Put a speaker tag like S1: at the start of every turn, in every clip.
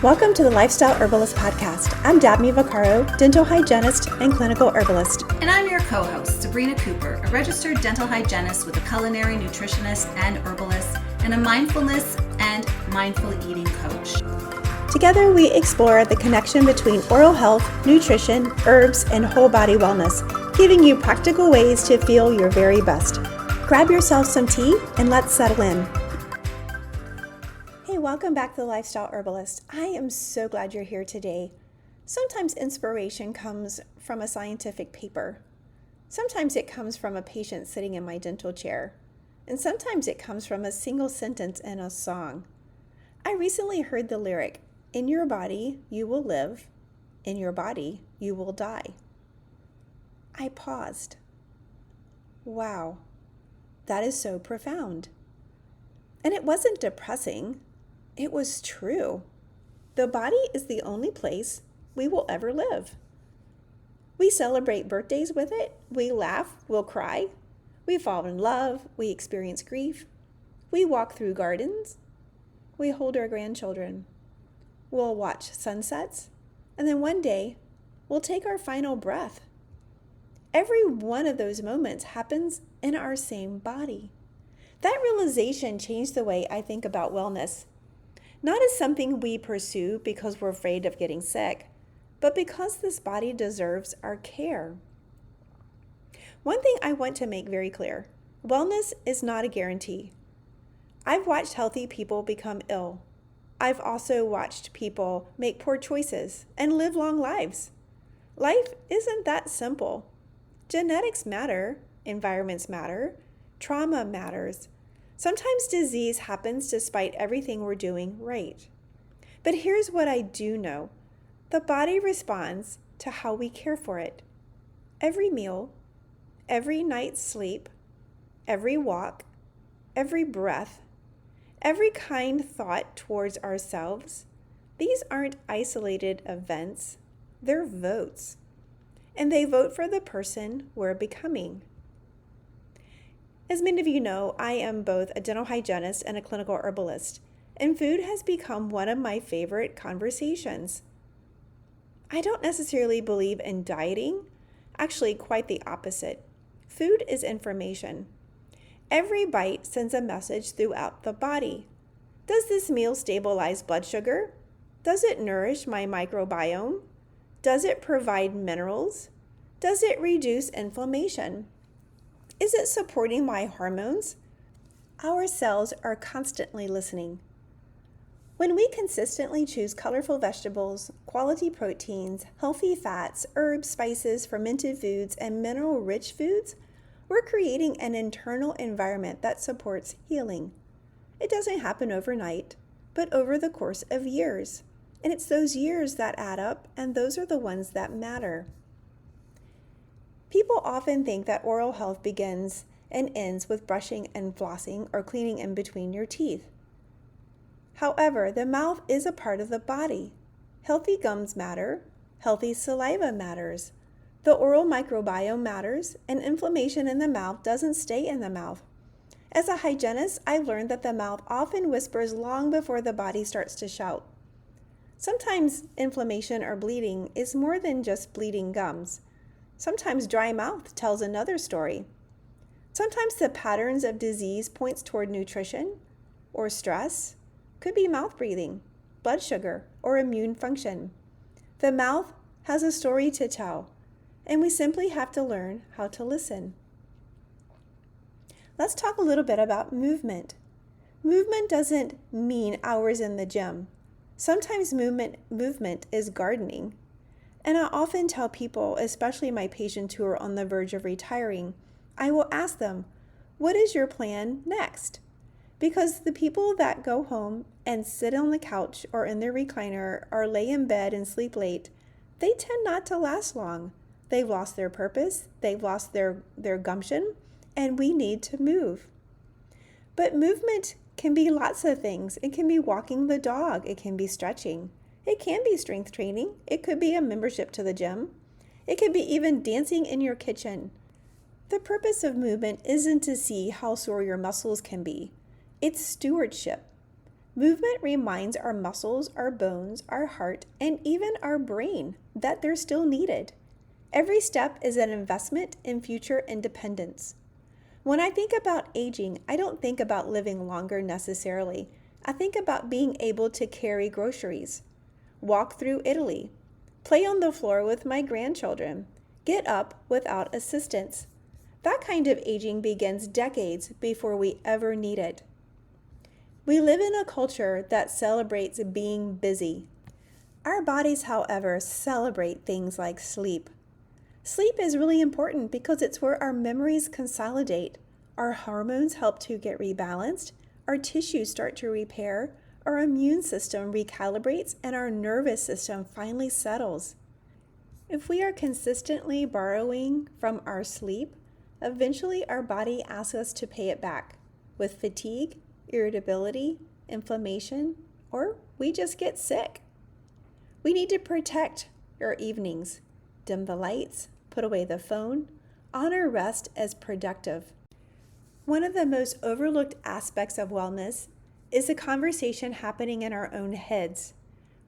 S1: Welcome to the Lifestyle Herbalist Podcast. I'm Dabney Vaccaro, dental hygienist and clinical herbalist.
S2: And I'm your co-host, Sabrina Cooper, a registered dental hygienist with a culinary nutritionist and herbalist, and a mindfulness and mindful eating coach.
S1: Together, we explore the connection between oral health, nutrition, herbs, and whole body wellness, giving you practical ways to feel your very best. Grab yourself some tea and let's settle in. Hey, welcome back to the Lifestyle Herbalist. I am so glad you're here today. Sometimes inspiration comes from a scientific paper. Sometimes it comes from a patient sitting in my dental chair. And sometimes it comes from a single sentence in a song. I recently heard the lyric, "In your body, you will live. In your body, you will die." I paused. Wow, that is so profound. And it wasn't depressing. It was true. The body is the only place we will ever live. We celebrate birthdays with it. We laugh, we'll cry. We fall in love. We experience grief. We walk through gardens. We hold our grandchildren. We'll watch sunsets. And then one day, we'll take our final breath. Every one of those moments happens in our same body. That realization changed the way I think about wellness. Not as something we pursue because we're afraid of getting sick, but because this body deserves our care. One thing I want to make very clear, wellness is not a guarantee. I've watched healthy people become ill. I've also watched people make poor choices and live long lives. Life isn't that simple. Genetics matter, environments matter, trauma matters. Sometimes disease happens despite everything we're doing right. But here's what I do know. The body responds to how we care for it. Every meal, every night's sleep, every walk, every breath, every kind thought towards ourselves, these aren't isolated events, they're votes. And they vote for the person we're becoming. As many of you know, I am both a dental hygienist and a clinical herbalist, and food has become one of my favorite conversations. I don't necessarily believe in dieting, actually quite the opposite. Food is information. Every bite sends a message throughout the body. Does this meal stabilize blood sugar? Does it nourish my microbiome? Does it provide minerals? Does it reduce inflammation? Is it supporting my hormones? Our cells are constantly listening. When we consistently choose colorful vegetables, quality proteins, healthy fats, herbs, spices, fermented foods, and mineral-rich foods, we're creating an internal environment that supports healing. It doesn't happen overnight, but over the course of years. And it's those years that add up, and those are the ones that matter. People often think that oral health begins and ends with brushing and flossing or cleaning in between your teeth. However, the mouth is a part of the body. Healthy gums matter. Healthy saliva matters. The oral microbiome matters, and inflammation in the mouth doesn't stay in the mouth. As a hygienist, I've learned that the mouth often whispers long before the body starts to shout. Sometimes inflammation or bleeding is more than just bleeding gums. Sometimes dry mouth tells another story. Sometimes the patterns of disease points toward nutrition or stress, could be mouth breathing, blood sugar, or immune function. The mouth has a story to tell, and we simply have to learn how to listen. Let's talk a little bit about movement. Movement doesn't mean hours in the gym. Sometimes movement is gardening. And I often tell people, especially my patients who are on the verge of retiring, I will ask them, what is your plan next? Because the people that go home and sit on the couch or in their recliner or lay in bed and sleep late, they tend not to last long. They've lost their purpose, they've lost their gumption, and we need to move. But movement can be lots of things. It can be walking the dog, it can be stretching. It can be strength training. It could be a membership to the gym. It could be even dancing in your kitchen. The purpose of movement isn't to see how sore your muscles can be. It's stewardship. Movement reminds our muscles, our bones, our heart, and even our brain that they're still needed. Every step is an investment in future independence. When I think about aging, I don't think about living longer necessarily. I think about being able to carry groceries, walk through Italy, play on the floor with my grandchildren, get up without assistance. That kind of aging begins decades before we ever need it. We live in a culture that celebrates being busy. Our bodies, however, celebrate things like sleep. Sleep is really important because it's where our memories consolidate, our hormones help to get rebalanced, our tissues start to repair, our immune system recalibrates, and our nervous system finally settles. If we are consistently borrowing from our sleep, eventually our body asks us to pay it back with fatigue, irritability, inflammation, or we just get sick. We need to protect our evenings, dim the lights, put away the phone, honor rest as productive. One of the most overlooked aspects of wellness is the conversation happening in our own heads.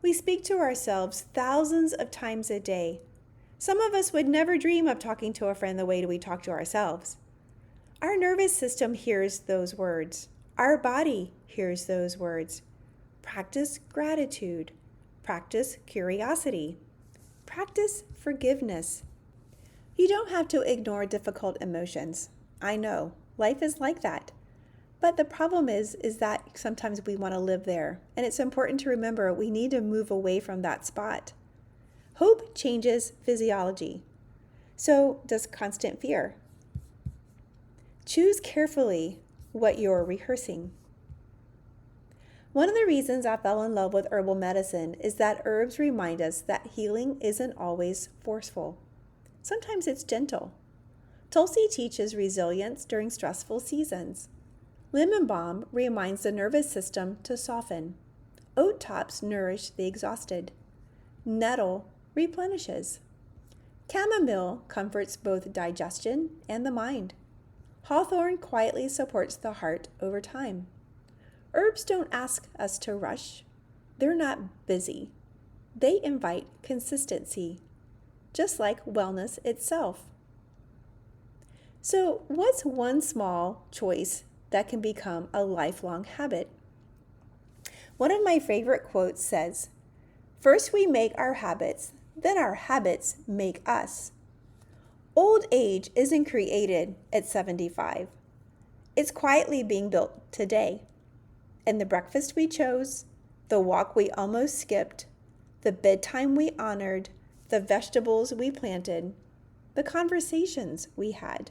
S1: We speak to ourselves thousands of times a day. Some of us would never dream of talking to a friend the way we talk to ourselves. Our nervous system hears those words. Our body hears those words. Practice gratitude. Practice curiosity. Practice forgiveness. You don't have to ignore difficult emotions. I know, life is like that. But the problem is that sometimes we want to live there. And it's important to remember we need to move away from that spot. Hope changes physiology. So does constant fear. Choose carefully what you're rehearsing. One of the reasons I fell in love with herbal medicine is that herbs remind us that healing isn't always forceful. Sometimes it's gentle. Tulsi teaches resilience during stressful seasons. Lemon balm reminds the nervous system to soften. Oat tops nourish the exhausted. Nettle replenishes. Chamomile comforts both digestion and the mind. Hawthorn quietly supports the heart over time. Herbs don't ask us to rush. They're not busy. They invite consistency, just like wellness itself. So, what's one small choice that can become a lifelong habit? One of my favorite quotes says, "First we make our habits, then our habits make us." Old age isn't created at 75. It's quietly being built today. And the breakfast we chose, the walk we almost skipped, the bedtime we honored, the vegetables we planted, the conversations we had,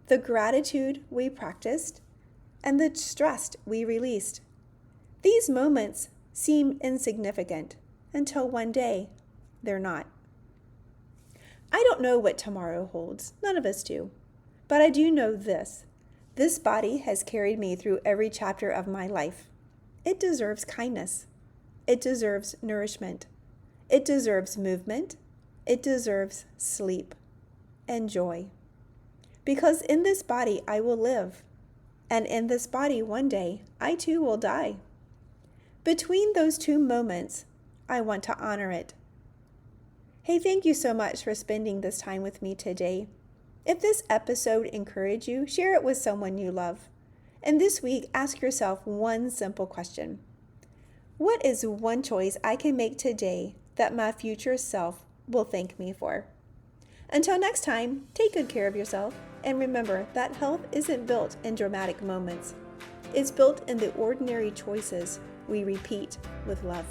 S1: the gratitude we practiced, and the stress we released. These moments seem insignificant until one day they're not. I don't know what tomorrow holds. None of us do. But I do know this. This body has carried me through every chapter of my life. It deserves kindness. It deserves nourishment. It deserves movement. It deserves sleep and joy. Because in this body I will live. And in this body one day I too will die. Between those two moments, I want to honor it. Hey, thank you so much for spending this time with me today. If this episode encouraged you, share it with someone you love. And this week, ask yourself one simple question. What is one choice I can make today that my future self will thank me for? Until next time, take good care of yourself. And remember that health isn't built in dramatic moments. It's built in the ordinary choices we repeat with love.